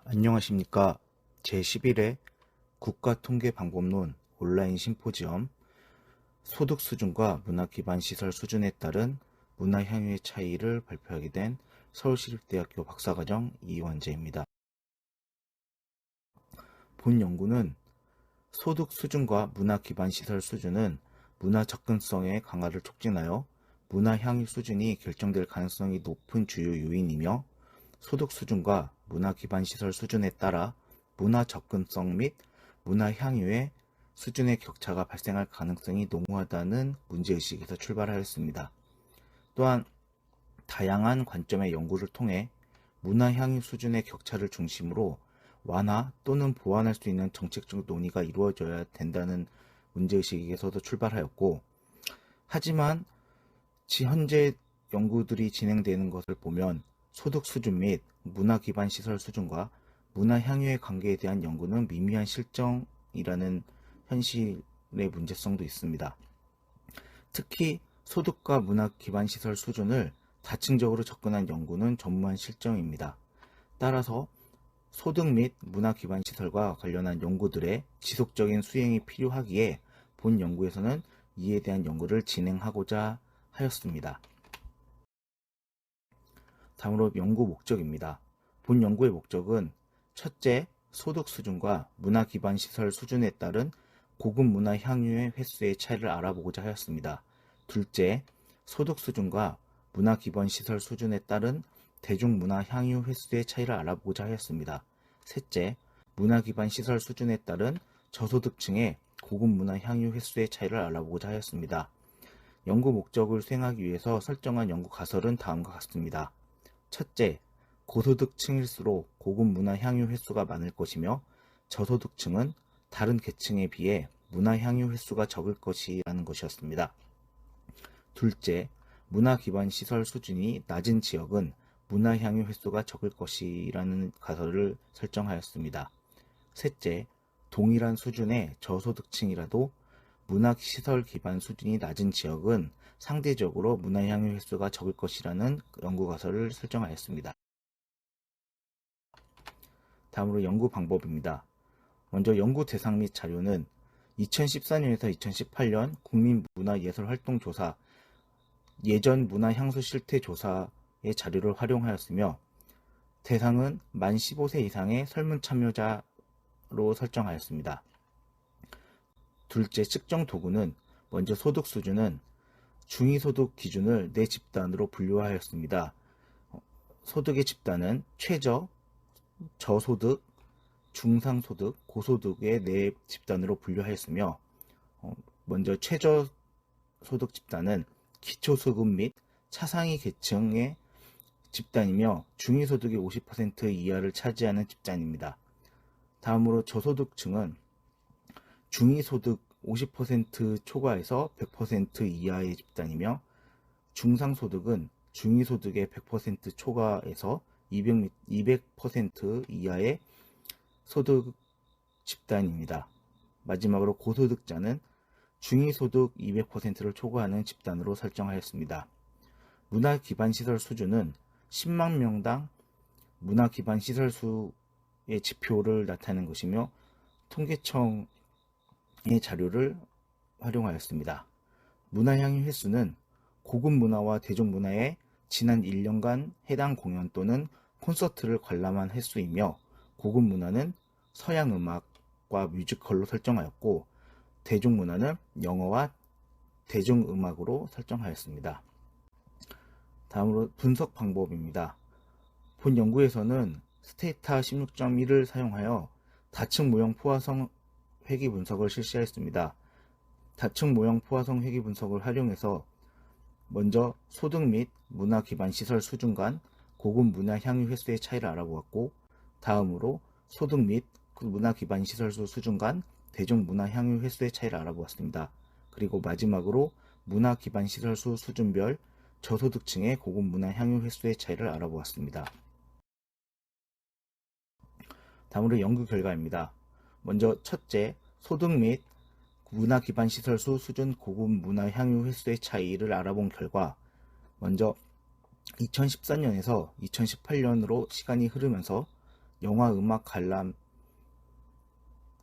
안녕하십니까. 제11회 국가통계방법론 온라인 심포지엄 소득 수준과 문화 기반 시설 수준에 따른 문화 향유의 차이를 발표하게 된 서울시립대학교 박사과정 이원재입니다. 본 연구는 소득 수준과 문화 기반 시설 수준은 문화 접근성의 강화를 촉진하여 문화 향유 수준이 결정될 가능성이 높은 주요 요인이며 소득 수준과 문화 기반 시설 수준에 따라 문화 접근성 및 문화 향유의 수준의 격차가 발생할 가능성이 농후하다는 문제의식에서 출발하였습니다. 또한 다양한 관점의 연구를 통해 문화 향유 수준의 격차를 중심으로 완화 또는 보완할 수 있는 정책적 논의가 이루어져야 된다는 문제의식에서도 출발하였고, 하지만 현재 연구들이 진행되는 것을 보면 소득 수준 및 문화 기반 시설 수준과 문화 향유의 관계에 대한 연구는 미미한 실정이라는 현실의 문제성도 있습니다. 특히 소득과 문화 기반 시설 수준을 다층적으로 접근한 연구는 전무한 실정입니다. 따라서 소득 및 문화 기반 시설과 관련한 연구들의 지속적인 수행이 필요하기에 본 연구에서는 이에 대한 연구를 진행하고자 하였습니다. 다음으로 연구 목적입니다. 본 연구의 목적은 첫째, 소득 수준과 문화 기반 시설 수준에 따른 고급 문화 향유의 횟수의 차이를 알아보고자 하였습니다. 둘째, 소득 수준과 문화 기반 시설 수준에 따른 대중문화 향유 횟수의 차이를 알아보고자 하였습니다. 셋째, 문화 기반 시설 수준에 따른 저소득층의 고급 문화 향유 횟수의 차이를 알아보고자 하였습니다. 연구 목적을 수행하기 위해서 설정한 연구 가설은 다음과 같습니다. 첫째, 고소득층일수록 고급 문화 향유 횟수가 많을 것이며 저소득층은 다른 계층에 비해 문화 향유 횟수가 적을 것이라는 것이었습니다. 둘째, 문화 기반 시설 수준이 낮은 지역은 문화 향유 횟수가 적을 것이라는 가설을 설정하였습니다. 셋째, 동일한 수준의 저소득층이라도 문화시설 기반 수준이 낮은 지역은 상대적으로 문화향유 횟수가 적을 것이라는 연구 가설을 설정하였습니다. 다음으로 연구 방법입니다. 먼저 연구 대상 및 자료는 2014년에서 2018년 국민문화예술활동조사 예전 문화향수 실태조사의 자료를 활용하였으며 대상은 만 15세 이상의 설문 참여자로 설정하였습니다. 둘째, 측정 도구는 먼저 소득 수준은 중위소득 기준을 4집단으로 분류하였습니다. 소득의 집단은 최저, 저소득, 중상소득, 고소득의 4집단으로 분류하였으며 먼저 최저 소득 집단은 기초수급 및 차상위 계층의 집단이며 중위소득의 50% 이하를 차지하는 집단입니다. 다음으로 저소득층은 중위소득 50% 초과에서 100% 이하의 집단이며 중상소득은 중위소득의 100% 초과에서 200% 이하의 소득 집단입니다. 마지막으로 고소득자는 중위소득 200%를 초과하는 집단으로 설정하였습니다. 문화기반시설 수준은 10만 명당 문화기반시설 수의 지표를 나타내는 것이며 통계청의 자료를 활용하였습니다. 문화향유 횟수는 고급 문화와 대중문화의 지난 1년간 해당 공연 또는 콘서트를 관람한 횟수이며 고급 문화는 서양 음악과 뮤지컬로 설정하였고 대중문화는 영어와 대중음악으로 설정하였습니다. 다음으로 분석 방법입니다. 본 연구에서는 스테이타 16.1을 사용하여 다층 모형 포화성 회귀 분석을 실시하였습니다. 다층 모형 포화성 회귀 분석을 활용해서 먼저 소득 및 문화 기반 시설 수준 간 고급 문화 향유 횟수의 차이를 알아보았고 다음으로 소득 및 문화 기반 시설 수준 간 대중 문화 향유 횟수의 차이를 알아보았습니다. 그리고 마지막으로 문화 기반 시설 수준별 저소득층의 고급 문화 향유 횟수의 차이를 알아보았습니다. 다음으로 연구 결과입니다. 먼저 첫째, 소득 및 문화 기반 시설 수준 고급 문화 향유 횟수의 차이를 알아본 결과 먼저 2014년에서 2018년으로 시간이 흐르면서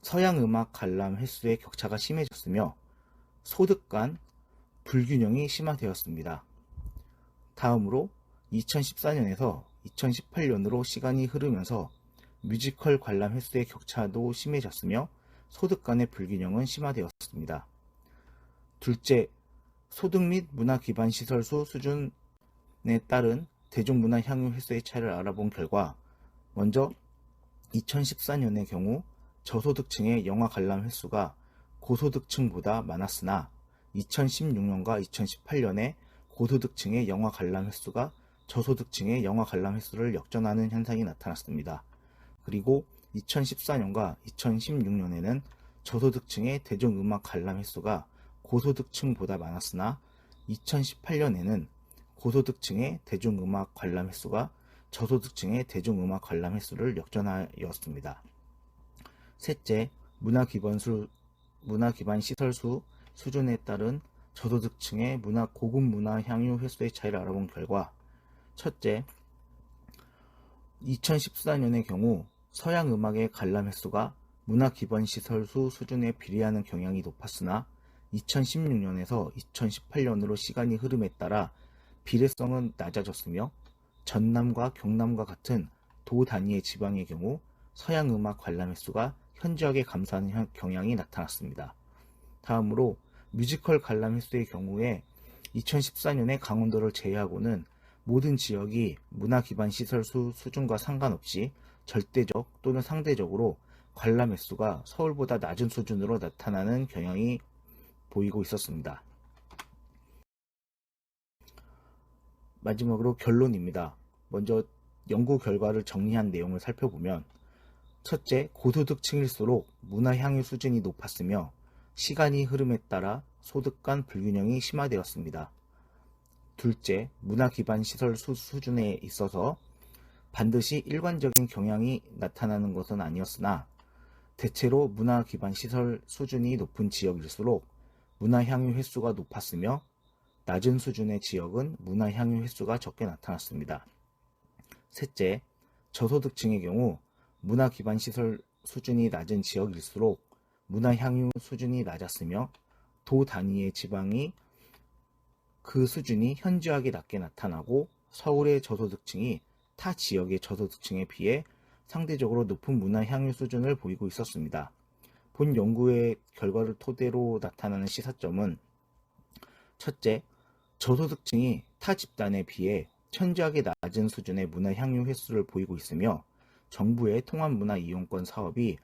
서양 음악 관람 횟수의 격차가 심해졌으며 소득 간 불균형이 심화되었습니다. 다음으로 2014년에서 2018년으로 시간이 흐르면서 뮤지컬 관람 횟수의 격차도 심해졌으며 소득 간의 불균형은 심화되었습니다. 둘째, 소득 및 문화 기반 시설 수 수준에 따른 대중문화 향유 횟수의 차이를 알아본 결과, 먼저 2014년의 경우 저소득층의 영화 관람 횟수가 고소득층보다 많았으나 2016년과 2018년에 고소득층의 영화 관람 횟수가 저소득층의 영화 관람 횟수를 역전하는 현상이 나타났습니다. 그리고 2014년과 2016년에는 저소득층의 대중음악 관람 횟수가 고소득층보다 많았으나 2018년에는 고소득층의 대중음악 관람 횟수가 저소득층의 대중음악 관람 횟수를 역전하였습니다. 셋째, 문화 기반 시설 수 수준에 따른 저소득층의 고급 문화 향유 횟수의 차이를 알아본 결과, 첫째, 2014년의 경우 서양 음악의 관람 횟수가 문화 기반 시설 수 수준에 비례하는 경향이 높았으나 2016년에서 2018년으로 시간이 흐름에 따라 비례성은 낮아졌으며 전남과 경남과 같은 도 단위의 지방의 경우 서양 음악 관람 횟수가 현저하게 감소하는 경향이 나타났습니다. 다음으로 뮤지컬 관람 횟수의 경우에 2014년에 강원도를 제외하고는 모든 지역이 문화 기반 시설 수준과 상관없이 절대적 또는 상대적으로 관람 횟수가 서울보다 낮은 수준으로 나타나는 경향이 보이고 있었습니다. 마지막으로 결론입니다. 먼저 연구 결과를 정리한 내용을 살펴보면, 첫째, 고소득층일수록 문화 향유 수준이 높았으며 시간이 흐름에 따라 소득 간 불균형이 심화되었습니다. 둘째, 문화 기반 시설 수준에 있어서 반드시 일관적인 경향이 나타나는 것은 아니었으나 대체로 문화 기반 시설 수준이 높은 지역일수록 문화 향유 횟수가 높았으며 낮은 수준의 지역은 문화 향유 횟수가 적게 나타났습니다. 셋째, 저소득층의 경우 문화 기반 시설 수준이 낮은 지역일수록 문화 향유 수준이 낮았으며 도 단위의 지방이 그 수준이 현저하게 낮게 나타나고 서울의 저소득층이 타 지역의 저소득층에 비해 상대적으로 높은 문화 향유 수준을 보이고 있었습니다. 본 연구의 결과를 토대로 나타나는 시사점은, 첫째, 저소득층이 타 집단에 비해 현저하게 낮은 수준의 문화 향유 횟수를 보이고 있으며 정부의 통합문화 이용권 사업이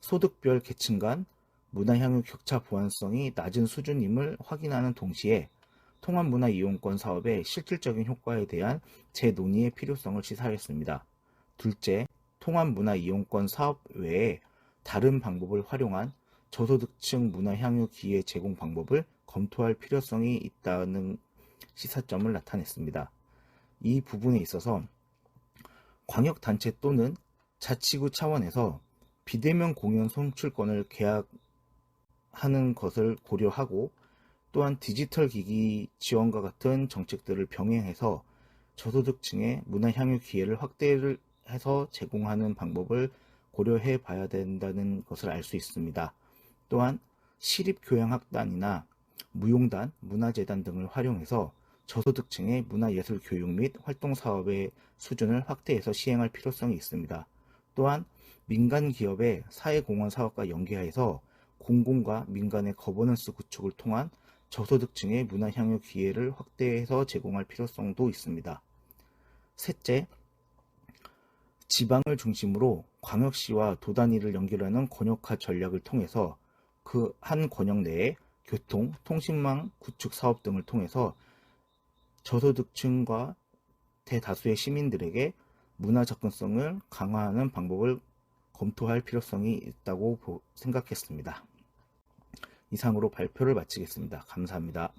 소득별 계층 간 문화 향유 격차 보완성이 낮은 수준임을 확인하는 동시에 통합문화 이용권 사업의 실질적인 효과에 대한 재논의의 필요성을 시사하였습니다. 둘째, 통합문화 이용권 사업 외에 다른 방법을 활용한 저소득층 문화 향유 기회 제공 방법을 검토할 필요성이 있다는 시사점을 나타냈습니다. 이 부분에 있어서 광역단체 또는 자치구 차원에서 비대면 공연 송출권을 계약하는 것을 고려하고 또한 디지털 기기 지원과 같은 정책들을 병행해서 저소득층의 문화 향유 기회를 확대를 해서 제공하는 방법을 고려해 봐야 된다는 것을 알 수 있습니다. 또한 시립교향악단이나 무용단, 문화재단 등을 활용해서 저소득층의 문화예술 교육 및 활동 사업의 수준을 확대해서 시행할 필요성이 있습니다. 또한 민간 기업의 사회공헌 사업과 연계해서 공공과 민간의 거버넌스 구축을 통한 저소득층의 문화 향유 기회를 확대해서 제공할 필요성도 있습니다. 셋째, 지방을 중심으로 광역시와 도 단위를 연결하는 권역화 전략을 통해서 그 한 권역 내에 교통, 통신망 구축 사업 등을 통해서 저소득층과 대다수의 시민들에게 문화 접근성을 강화하는 방법을 검토할 필요성이 있다고 생각했습니다. 이상으로 발표를 마치겠습니다. 감사합니다.